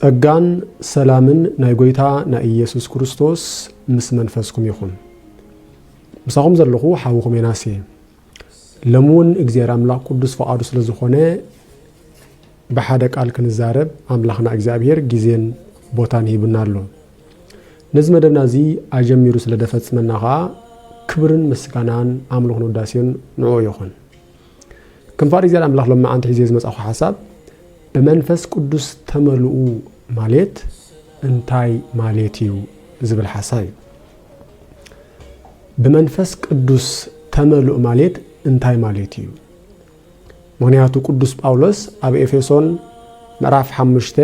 ጸጋን ሰላምን ናይ ጎይታ ናይ ኢየሱስ ክርስቶስ ምስ መንፈስኩም ይኹን ምሳኹም ዘለኹ ሓውኹም የናሲ ለሙን እግዚአብሔር አምላክ ቅዱስ ፈቃዱ ስለዝኾነ በሓደ ቃል ክንዛረብ አምላኽና እግዚአብሔር ጊዜን ቦታን ይብናሎ ነዚ መደብና እዚ አጀሚሩ ስለደፈጽመናኻ ክብርን ምስጋናን አምልኾን ውዳሴን ንዑ ይኹን ክንፋር እግዚአብሔር አምላክ ለማ አንተ ሒዜ ዝመጻኹ ሐሳብ በመንፈስ ቅዱስ ተመልኡ ማለት እንታይ ማለት እዩ ዝብል ሐሳብ በመንፈስ ቅዱስ ተመልኡ ማለት እንታይ ማለት እዩ ምክንያቱ ቅዱስ ጳውሎስ ኣብ ኤፌሶን ምዕራፍ 5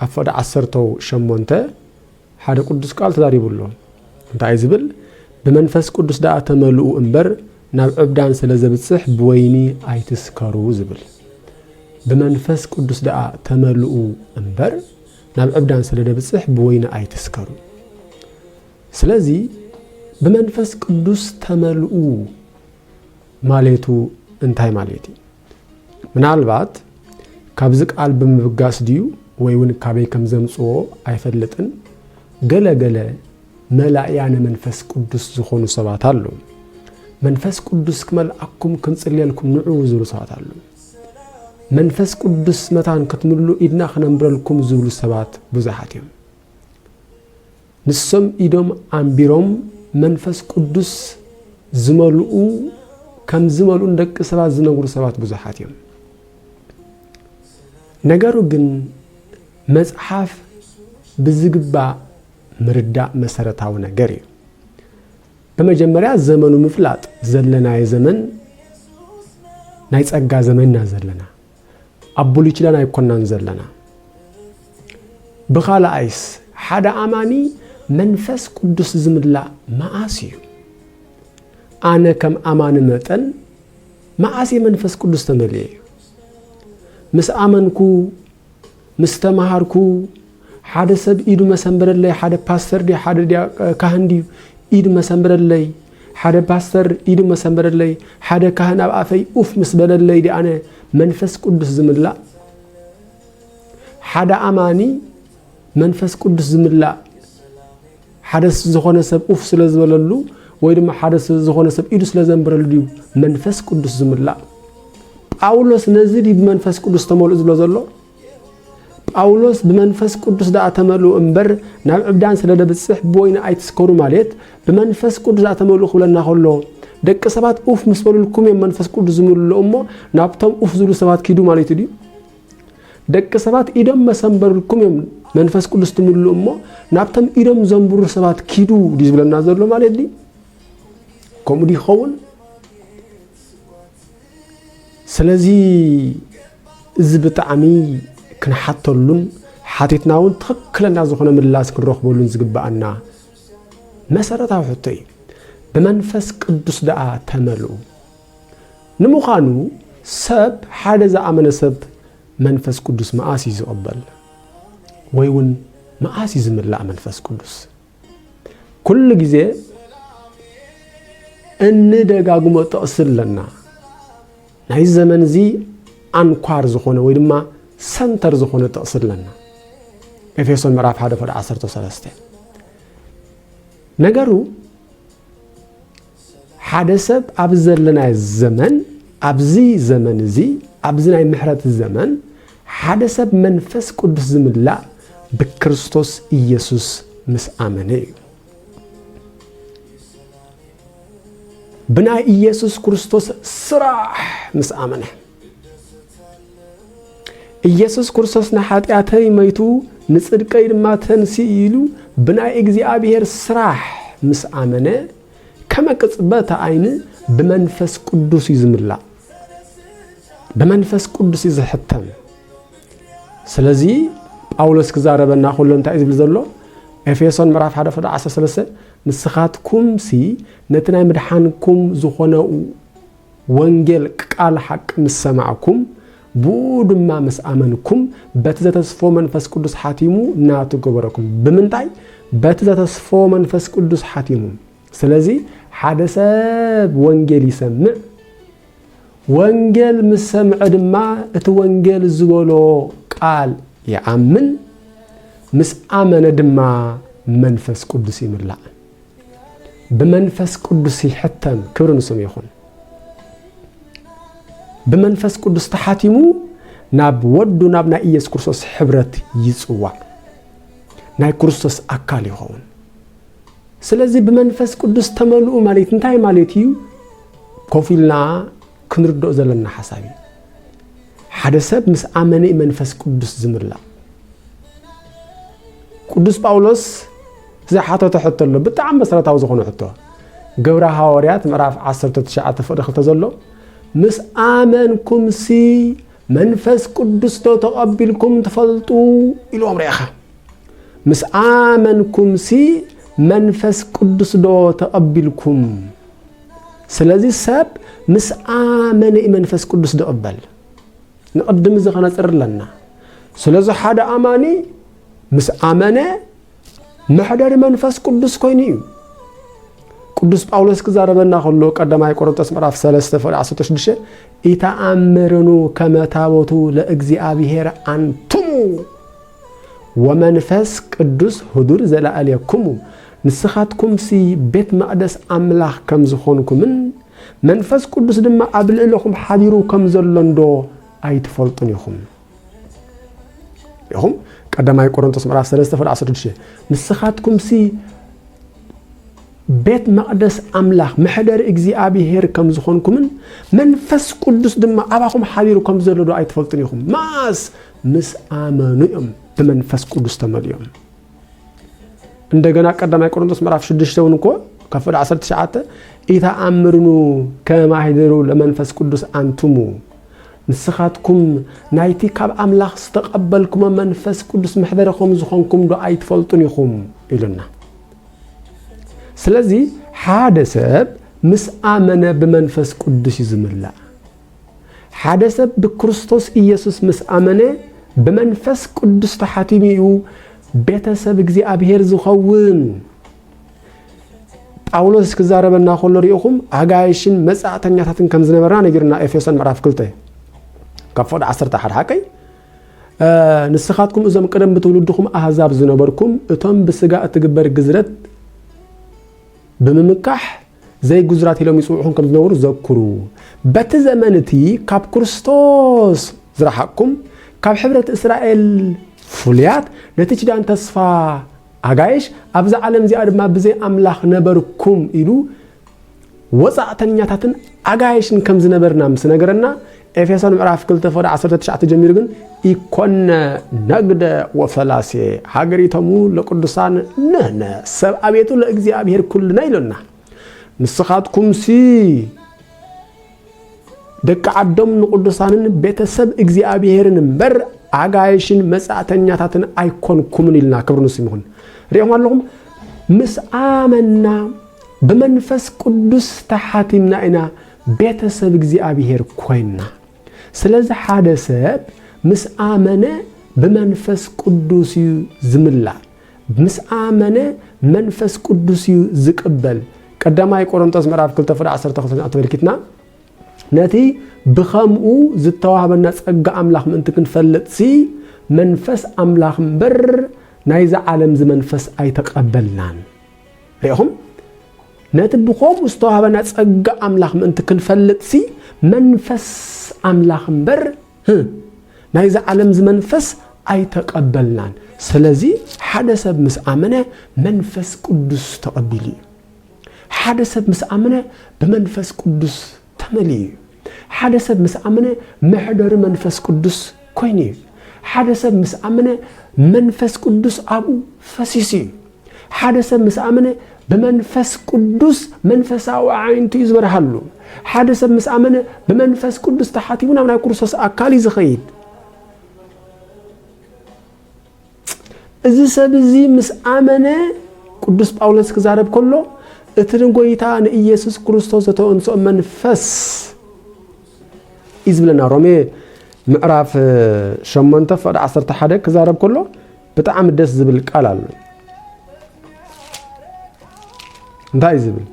ኣፈደ 18 ሓደ ቅዱስ ቃል ተዛሪቡሎ እንታይ ዝብል በመንፈስ ቅዱስ ዳኣ ተመልኡ እምበር ናብ ዕብዳን ስለዘብጽሕ ብወይኒ ኣይትስከሩ ዝብል በመንፈስ ቅዱስ ዳኣ ተመልኡ እምበር ናብ ዕብዳን ስለዘብጽሕ ብወይኒ ኣይትስከሩ ስለዚ በመንፈስ ቅዱስ ተመልኡ ማለቱ እንታይ ማለት እዩ ምናልባት ካብዚ ቃል ብምብጋስ ድዩ ወይውን ካበይ ከም ዘምጽኦ ኣይፈልጥን ገለገለ መላእያነ መንፈስ ቅዱስ ዝኾኑ ሰባት አሉ መንፈስ ቅዱስ ክመልአኩም ክንጽልየልኩም ንዑ ዝብሉ ሰባት አሉ መንፈስ ቅዱስ መታን ክትምሉ ኢድና ክነምብረልኩም ዝብሉ ሰባት ብዙሓት እዮም ንሶም ኢዶም አንቢሮም መንፈስ ቅዱስ ዝመልኡ ከም ዝመልኡ ደቂ ሰባት ዝነግሩ ሰባት ብዙሓት እዮም ነገሩ ግን መጽሐፍ ብዝግባ ምርዳእ መሰረታዊ ነገር እዩ በመጀመሪያ ዘመኑ ምፍላጥ ዘለና የዘመን ናይ ጸጋ ዘመንና ዘለና አቡል ይችላል አይኮናን ዘለና በኻላይስ ሓደ አማኒ መንፈስ ቅዱስ ዝምላ ማአሲዩ አነ ከም አማን መጠን ማአሲ መንፈስ ቅዱስ ተመልየ ምስ አመንኩ ምስተማሃርኩ ሓደ ሰብ ኢዱ መሰንበረለይ ሓደ ፓስተር ዲ ሓደ ካህን ዲ ኢዱ መሰንበረለይ ሓደ ፓስተር ኢዱ መሰንበረለይ ሓደ ካህን ኣብ አፈይ ኡፍ መስበለለይ ዲ አነ መንፈስ ቅዱስ ዝምላ ሓደ አማኒ መንፈስ ቅዱስ ዝምላ ሓደ ዝኾነ ሰብ ኡፍ ስለዝበለሉ ወይ ድማ ሓደ ዝኾነ ሰብ ኢዱ ስለዘንበረሉ ዲ መንፈስ ቅዱስ ዝምላ ጳውሎስ ነዚ ዲ መንፈስ ቅዱስ ተመልኡ ዝብሎ ዘሎ ጳውሎስ በመንፈስ ቅዱስ ዳኣ ተመልኡ እምበር ናብ ዕብዳን ስለደብጽሕ ብወይኒ ኣይትስከሩ ማለት በመንፈስ ቅዱስ ዳኣ ተመልኡ ክብለና ከሎ ደቂ ሰባት ኡፍ መስበሉልኩም መንፈስ ቅዱስ ዝምሉ እሞ ናብቶም ኡፍ ዝብሉ ሰባት ኪዱ ማለት እዩ ደቂ ሰባት ኢዶም መሰንበሩልኩም መንፈስ ቅዱስ ትምሉ እሞ ናብቶም ኢዶም ዘንብሩ ሰባት ኪዱ ዝብለና ዘሎ ማለት ዲ ከምኡ ዲኸውን ስለዚ እዚ ብጣዕሚ ክንሓተሉን ሓቲትናውን ትክክለኛ ዝኾነ ምላስ ክንረኽበሉን ዝግባአና መሰረታዊ ሕቶ እዩ በመንፈስ ቅዱስ ዳኣ ተመልኡ ንምዃኑ ሰብ ሓደ ዝኣመነ ሰብ መንፈስ ቅዱስ መአሲ ዝቕበል ወይውን መአሲ ዝምላእ መንፈስ ቅዱስ ኩሉ ግዜ እንደጋግሞ ጠቕስለና ናይ ዘመን እዚ አንኳር ዝኾነ ወይ ድማ ሰንተር ዝኾነ ጠቕስለና ኤፌሶን ምዕራፍ 1:13 ነገሩ ሓደ ሰብ ኣብ ዘለና ዘመን ኣብዚ ዘመን እዚ ኣብዚ ናይ ምሕረት ዘመን ሓደ ሰብ መንፈስ ቅዱስ ዝምላእ ብክርስቶስ ኢየሱስ ምስ አመነ እዩ ብናይ ኢየሱስ ክርስቶስ ስራሕ ምስ አመነ ኢየሱስ ክርስቶስ ንኃጢአተይ መይቱ ንጽድቀይ ድማ ተንሲ ኢሉ ብናይ እግዚአብሔር ስራሕ ምስ አመነ ከመቅጽበት አይን በመንፈስ ቅዱስ ይዝምላ በመንፈስ ቅዱስ ይዝሕተም ስለዚ ጳውሎስ ክዛረበና ሁሉ እንታይ ዝብል ዘሎ ኤፌሶን ምዕራፍ 1:13 ንስኻትኩም ሲ ነቲ ናይ ምድሓንኩም ዝኾነ ወንጌል ቃል ሐቅ ምስ ሰማዕኩም ቡድማ ምስ አመንኩም በቲ ዘተስፎ መንፈስ ቅዱስ ሓቲሙ ናቱ ገበረኩም ብምንታይ በቲ ዘተስፎ መንፈስ ቅዱስ ሓቲሙ ስለዚ ሓደ ሰብ ወንጌል ይሰምዕ ወንጌል ምስ ሰምዕ ድማ እቲ ወንጌል ዝበሎ ቃል يعمن مس آمن دما منفس قدسي ملا بمنفس قدسي حتى كبر نسم يخون بمنفس قدس تحاتيمو ناب ودو نابنا إيس كرسوس حبرت يسوا ناي كرسوس أكالي هون سلازي بمنفس قدس تملؤ ماليت انتاي ماليتيو كوفيلنا كنردو زلنا حسابي حدثت مس آمني منفس قدس زمرلا قدس باولوس زي حتى تحط له بتعم مسرتاو زخونو حطو غبره حواريات مراف 19 فدخل تزلو مس آمنكم سي منفس قدس تقبلكم تفلطوا إلو أمر أخا مس آمنكم سي منفس قدس دو تقبلكم سلازي ساب مس آمن منفس قدس دو قبل نقدم زخنا صر لنا سلازي حدا آماني مس آمنه محضر منفس قدس كوينيو قدس باولوس كزاربنا خلو قدماي قرنطس مراف 3 فر 16 يتأمرنو كما تابوتو لإግዚአብሔር أنتم ومنفس قدس حضور زلاليكم نسخاتكم سي بيت مقدس أملاح كم زخونكم منفس قدس دما قبل لكم حضيرو كم زلندو أيتفلطنيكم يهم قدماي قرنطس مراف 3 فر 16 نسخاتكم سي بيت مقدس أملاح محضر እግዚአብሔር كم زخونكم منفس قدس دما أباكم حضيرو كم زلندو أيتفلطنيكم ماس مس آمنوا بمنفس قدس تمليهم እንደገና ቀዳማይ ቆሮንቶስ ምዕራፍ 6 እንኮ ከፍል 19 ኢታአምሩኑ ከማህደሩ ለመንፈስ ቅዱስ አንቱሙ ንስኻትኩም ናይቲ ካብ አምላኽ ዝተቀበልኩም መንፈስ ቅዱስ መሕደረኩም ዝኾንኩም ዶ ኣይትፈልጡን ኢኹም ኢሉና ስለዚህ ሓደ ሰብ ምስ አመነ በመንፈስ ቅዱስ ይዝምላ ሓደ ሰብ በክርስቶስ ኢየሱስ ምስ አመነ በመንፈስ ቅዱስ ተሓቲሚኡ ቤተሰብ እግዚአብሔር ዝኸውን ጳውሎስ ከዛረበና ሆሎ ሪኡኹም አጋይሽን መጻተኛታትን ከም ዝነበርና ነገርና ኤፌሶን ምዕራፍ 2 ከፈድ 10 ሓቀይ ንስኻትኩም እዞም ቀደም ብትውልድኩም አሕዛብ ዝነበርኩም እቶም በስጋ እትግበር ግዝረት በመምካሕ ዘይ ጉዝራት ኢሎም ይጽውዑን ከም ዝነበሩ ዘክሩ በተ ዘመንቲ ካብ ክርስቶስ ዝረሓቅኩም ካብ ሕብረት እስራኤል فليات نتيجة أن تصفى عجايش أبزع عالم زي أربعة بزي أملاخ نبركم إلو وصعتني تاتن عجايش نكم زنبرنا مسنجرنا إفسان معرف كل تفرع 19 جميرجن يكون نقد وفلاسي حجري تمو لقدسان نهنا سب أبيتو لأجزي أبيهر كل نيلنا نسخاتكم سي دك عدم نقدسان بيتسب أجزي أبيهر نبر عجايشين مساعتني تاتن أيكون كومنيلنا كبرنا سيمون ريهم اللهم مس آمنا بمنفس قدس تحاتمنا إنا بيتسب እግዚአብሔር كوينا سلازي حادثة مس آمنا بمنفس قدس زملا مس آمنا منفس قدس زقبل قدما يقرنطس ምዕራፍ 2 ፍር 10 ተመልክትና نتي بخامو زتوهبنا ጸጋ አምላኽ ምንት ክንፈልጥ ሲ መንፈስ አምላኽ ምበር ናይዛ ዓለም ዝመንፈስ አይተቀበልናን ለይኹም ነቲ ብኾም ዝተወሃበና ጸጋ አምላኽ ምንት ክንፈልጥ ሲ መንፈስ አምላኽ ምበር ናይዛ ዓለም ዝመንፈስ አይተቀበልናን ስለዚ ሓደ ሰብ ምስ አመነ መንፈስ ቅዱስ ተቀቢሉ ሓደ ሰብ ምስ አመነ በመንፈስ ቅዱስ ተመልዩ ሓደ ሰብ ምስ አመነ መሕደር መንፈስ ቅዱስ ኮይኒ ሓደ ሰብ ምስ አመነ መንፈስ ቅዱስ አቡ ፈሲሲ ሓደ ሰብ ምስ አመነ በመንፈስ ቅዱስ መንፈሳዊ ዓይንቱ ይዝበርሃሉ ሓደ ሰብ ምስ አመነ በመንፈስ ቅዱስ ተሓቲሙና ናይ ክርስቶስ አካል ይዝኸይድ እዚ ሰብ እዚ ምስ አመነ ቅዱስ ጳውሎስ ክዛረብ ከሎ እትንጎይታ ንኢየሱስ ክርስቶስ ዘተወንሶ መንፈስ إزبلنا رومي معرف شمونتا فد 11 كزارب كله بتعم دس زبل قالال انتاي زبل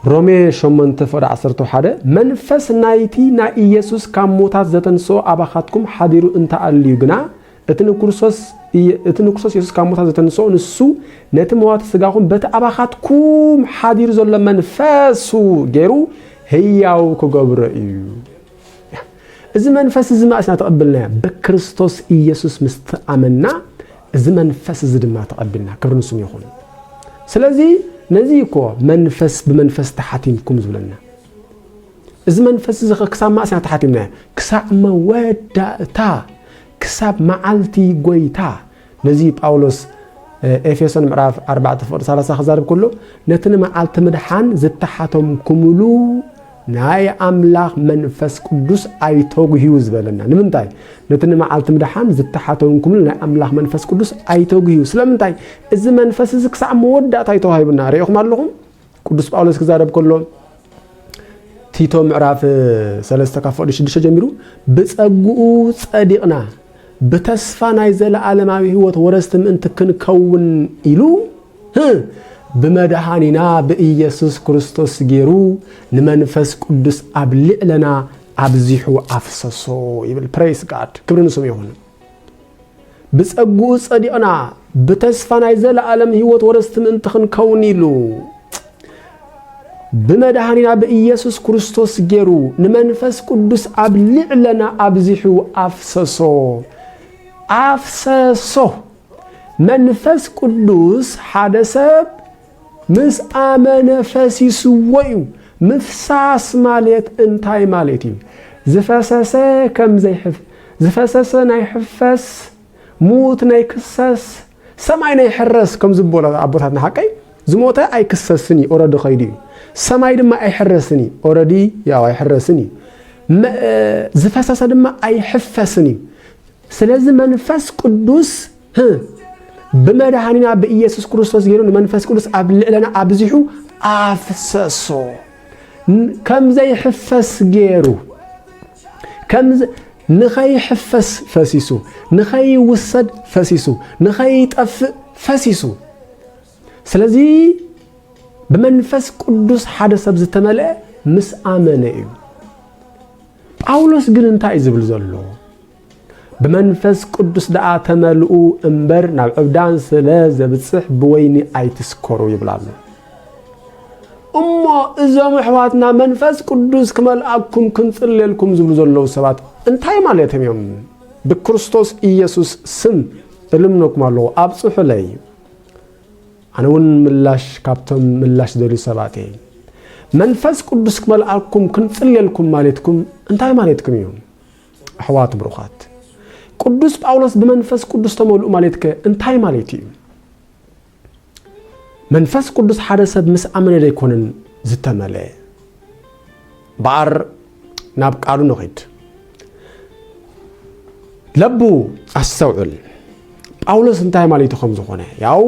رومي شمونتا فد 11 منفس نايتي نا إيسوس كموتات زتنسو أباخاتكم حديرو انت أليو جنا እትን ክርስቶስ ኢየሱስ ካብ ሞታት ዝተነስኦ ንሱ ነቲ መዋት ስጋኹም በቲ ኣባኻትኩም ሓዲሩ ዘሎ መንፈሱ ገይሩ ህያው ክገብሮ እዩ እዚ መንፈስ እዚ ማእስና ተቀበልና በክርስቶስ ኢየሱስ ምስተኣመና እዚ መንፈስ እዚ ድማ ተቀበልና ክብር ንሱ ይኹን ስለዚ ነዚ እኮ መንፈስ ብመንፈስ ተሓቲምኩም ዝብለና እዚ መንፈስ እዚ ክሳብ ማእስና ተሓቲምና ክሳብ መወዳእታ ክሳብ መዓልቲ ጎይታ ነዚ ጳውሎስ ኤፌሶን ምዕራፍ 4:30 ክዛረብ ከሎ ነትን መዓልቲ ምድሓን ዝተሓተምኩምሉ ናይ ኣምላኽ መንፈስ ቅዱስ ኣይተጉሂዩ ዝበለና ንምንታይ ነትን መዓልቲ ምድሓን ዝተሓተምኩምሉ ናይ ኣምላኽ መንፈስ ቅዱስ ኣይተጉሂዩ ስለምንታይ እዚ መንፈስ እዚ ክሳብ መወዳእታ ይተዋሂብና ርኢኹም ኣለኹም ቅዱስ ጳውሎስ ክዛረብ ከሎ ቲቶ ምዕራፍ 3:6 ጀሚሩ ብጸጉኡ ጸዲቕና በተስፋ ናይ ዘለዓለማዊ ህይወት ወረስት ምእንቲ ክንከውን ኢሉ በመድኃኒና በኢየሱስ ክርስቶስ ገይሩ ንመንፈስ ቅዱስ አብልዕለና አብዚሑ አፍሰሶ ይብል ፕሬስ ጋድ ክብር ንስሙ ይሁን በጸጉኡ ጸዲቅና በተስፋ ናይ ዘለዓለም ህይወት ወረስት ምእንቲ ክንከውን ኢሉ በመድኃኒና በኢየሱስ ክርስቶስ ገይሩ ንመንፈስ ቅዱስ አብልዕለና አብዚሑ አፍሰሶ መንፈስ ቅዱስ ሓደሰብ ምስ አመነ ፈሲስወዩ ምፍሳስ ማለት እንታይ ማለት እዩ ዝፈሰሰ ከም ዘይሕፍ ዝፈሰሰ ናይ ሕፈስ ሙት ናይ ክሰስ ሰማይ ናይ ሕረስ ከም ዝቦላ አቦታትና ሓቀይ ዝሞተ አይ ክሰስኒ ኦረዲ ኸይዲ ሰማይ ድማ አይ ሕረስኒ ኦረዲ ያው አይ ሕረስኒ ዝፈሰሰ ድማ አይ ሕፈስኒ ስለዚህ መንፈስ ቅዱስ በመድኃኒና በኢየሱስ ክርስቶስ ገይሩ መንፈስ ቅዱስ አብልዕለና አብዚሑ አፍሰሶ ከም ዘይሕፈስ ገይሩ ከም ንኸይ ሕፈስ ፈሲሱ ንኸይ ውሰድ ፈሲሱ ንኸይ ጠፍ ፈሲሱ ስለዚህ በመንፈስ ቅዱስ ሓደ ሰብ ዝተመልአ ምስ አመነ እዩ ጳውሎስ ግን እንታይ ዝብል ዘሎ በመንፈስ ቅዱስ ዳአ ተመልኡ እንበር ናብ ዕብዳን ስለ ዘብጽሕ በወይኒ አይትስከሩ ይብላሉ እሞ እዞም ሕዋትና መንፈስ ቅዱስ ከመልአኩም ክንጽልልኩም ዝብሉ ዘለው ሰባት እንታይ ማለት እዮም በክርስቶስ ኢየሱስ ስም እልምነኩም አለው አብጽሑ ላይ አነውን ምላሽ ካብቶም ምላሽ ዘሉ ሰባት መንፈስ ቅዱስ ከመልአኩም ክንጽልልኩም ማለትኩም እንታይ ማለትኩም እዮም ሕዋት ብሩኻት ቅዱስ ጳውሎስ በመንፈስ ቅዱስ ተመልኡ ማለትከ እንታይ ማለት እዩ መንፈስ ቅዱስ ሓደ ሰብ ምስ አመነ ዘይኮነን ዝተመልአ ባር ናብ ቃሉ ንኸይድ ለቡ አስተውዕል ጳውሎስ እንታይ ማለት ከም ዝኾነ ያው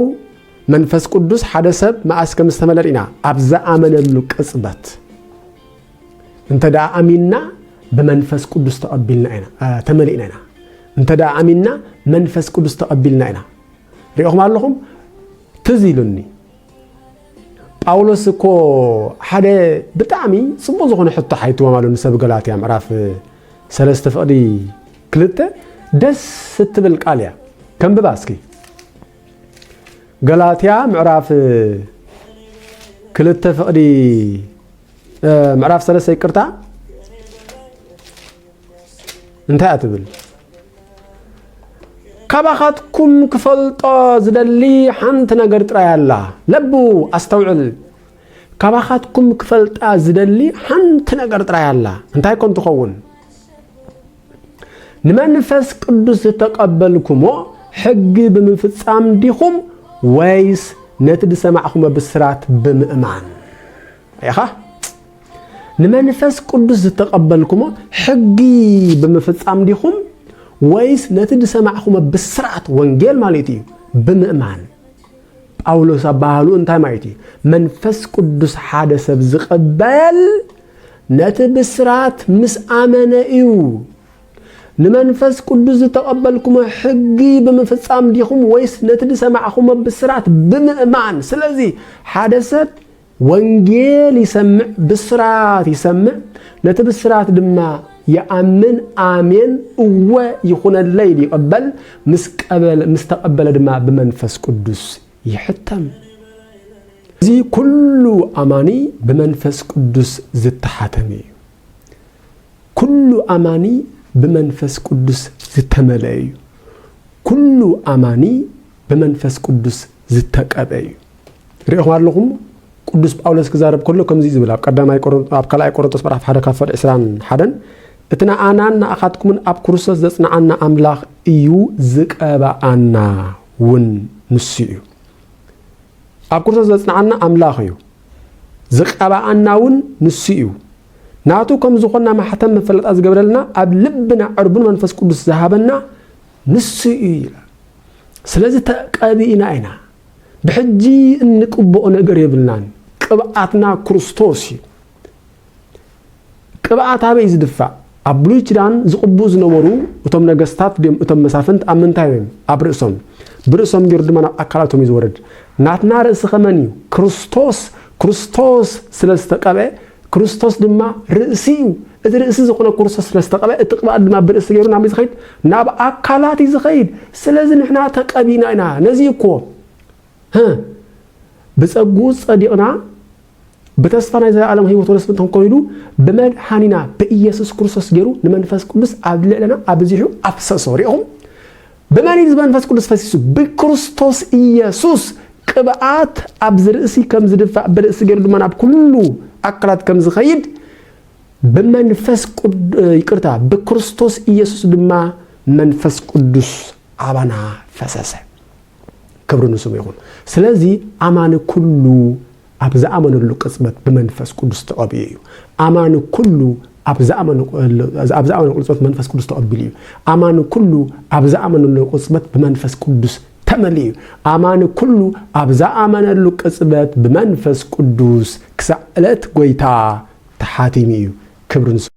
መንፈስ ቅዱስ ሓደ ሰብ ማእስ ከም ዝተመለኢና ኣብዛ አመነሉ ቅጽበት እንተዳ አሚንና በመንፈስ ቅዱስ ተቀበልና ኢና ተመልኢና እንተዳ አሚንና መንፈስ ቅዱስ ተቀበልና ኢና ሪኦም ኣለኹም ትዚሉኒ ጳውሎስ እኮ ሓደ ብጣዕሚ ጽቡቕ ዝኾነ ሕቶ ሓይትዎ ማለት ንሰብ ገላትያ ምዕራፍ 3:2 ደስ ስትብል ቃል እያ ከንብባ እስኪ ገላትያ ምዕራፍ 2 ምዕራፍ 3 ይቅርታ እንታይ አትብል ካባኻትኩም ክፈልጦ ዝደሊ ሓንቲ ነገር ጥራይ ኣላ ለቡ አስተውዕል ካባኻትኩም ክፈልጣ ዝደሊ ሓንቲ ነገር ጥራይ ኣላ እንታይ ኮን ትኸውን ንመንፈስ ቅዱስ ዝተቀበልኩሞ ሕጊ ብምፍጻም ዲኹም ወይስ ነቲ ድሰማዕኹም ብስራት ብምእማን አይኻ ንመንፈስ ቅዱስ ዝተቀበልኩሞ ሕጊ ብምፍጻም ዲኹም ወይስ ነቲ ድሰማዕኹም ብስራት ወንጌል ማለት እዩ ብምእማን ጳውሎስ አባሃሉ እንታይ ማለት እዩ መንፈስ ቅዱስ ሓደ ሰብ ዝቀበል ነቲ ብስራት ምስ አመነ እዩ ንመንፈስ ቅዱስ ዝተቀበልኩም ሕጊ ብምፍጻም ዲኹም ወይስ ነቲ ድሰማዕኹም ብስራት ብምእማን ስለዚህ ሓደ ሰብ ወንጌል ይሰምዕ ብስራት ይሰምዕ ነቲ ብስራት ድማ يأمن آمين ويخون الليل يقبل مستقبل دماء بمنفس قدس يحتم زي كل أماني بمنفس قدس زتحاتمي كل أماني بمنفس قدس زتملأي كل أماني بمنفس قدس زتقبأي رئيهم لهم قدس باولس كزارب كله كم زي زبلا قداماي كلاي قرنطوس ምዕራፍ 1 ካፈር 21 እትና አናና አኻትኩምን አብ ክርስቶስ ዘጽናዓና አምላኽ እዩ ዝቀባአና ውን ንስዩ አብ ክርስቶስ ዘጽናዓና አምላኽ እዩ ዝቀባአና ውን ንስዩ ናቱ ከም ዝኾና ማሕተም መፈለጣ ዝገብረልና አብ ልብና ዕርቡን መንፈስ ቅዱስ ዝሃበና ንስዩ ይላል ስለዚህ ተቀቢና አይና بحجي እንቅበኦ ነገር ይብልናን ቅብአትና ክርስቶስ ቅብአት አበይ ዝድፋ አብሉይ ኪዳን ዝቅቡ ዝነበሩ እቶም ነገስታት ደም እቶም መሳፍንት አምንታይም አብርሶም ብርሶም ግርድማና አካላቶም ይወርድ ናትና ርእስ ኸመን ክርስቶስ ስለስተቀበ ክርስቶስ ድማ ርእሲዩ እቲ ርእሲ ዝኾነ ክርስቶስ ስለስተቀበ እቲ ቅብአት ድማ ብርእስ ገይሩ ናብ ዝኸይድ ናብ አካላት ይዝኸይድ ስለዚ ንሕና ተቀቢና ኢና ነዚ እኮ بتصقو صديقنا بتسفنا إذا عالم هي وترسم تنقلوا بمدحاننا بإيسوس كريستوس جرو لمنفس قدس أبلنا أبزيحو أفسسوريهم بمن يزبان منفس قدس فسيسو بكريستوس إيسوس قبعات أبزرسي كم زدفع برس جرو لمن أب كله أكلات كم زخيد بمنفس قد يكرتا بكريستوس إيسوس دما منفس قدس أبانا فسسه كبرنا سميهم سلازي أمان كله أبزع أمان اللقصبت بمنفس قدس تقبيه أمان كله أبزع أمان اللقصبت بمنفس قدس تقبيه أمان كله أبزع أمان اللقصبت بمنفس قدس تمليه أمان كله أبزع أمان اللقصبت بمنفس قدس كسألت قويتا تحاتيميه كبرنا